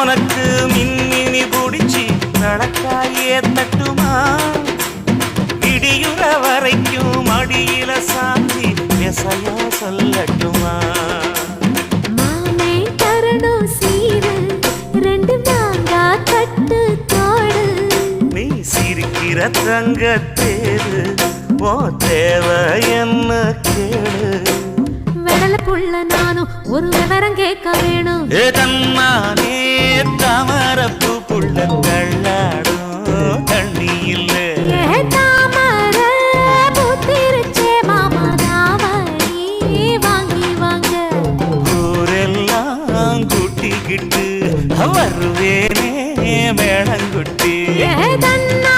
உனக்கு மின்மினி பிடிச்சி நடக்காயே தட்டுமா விடியுற வரைக்கும் அடியில சாந்தி விசையா சொல்லட்டுமா மாமே தரணும் சீரு ரெண்டு மாங்கா கட்டு தோடு நீ சிரிக்கிற தங்க தேரு ஓ தேவை என்ன கேளு வெடல புள்ள நானும் ஒரு விவரம் கேட்க வேணும் ஏ தன்னானே தாமரப்பூ புள்ள தள்ளாடும் தண்ணி இல்ல ஏ தாமர பூத்திருச்சே மாமா தாவணி வாங்கி வாங்க ஊரெல்லாம் கூட்டிக்கிட்டு வருவேனே மேளங்குட்டி ஏ தன்னா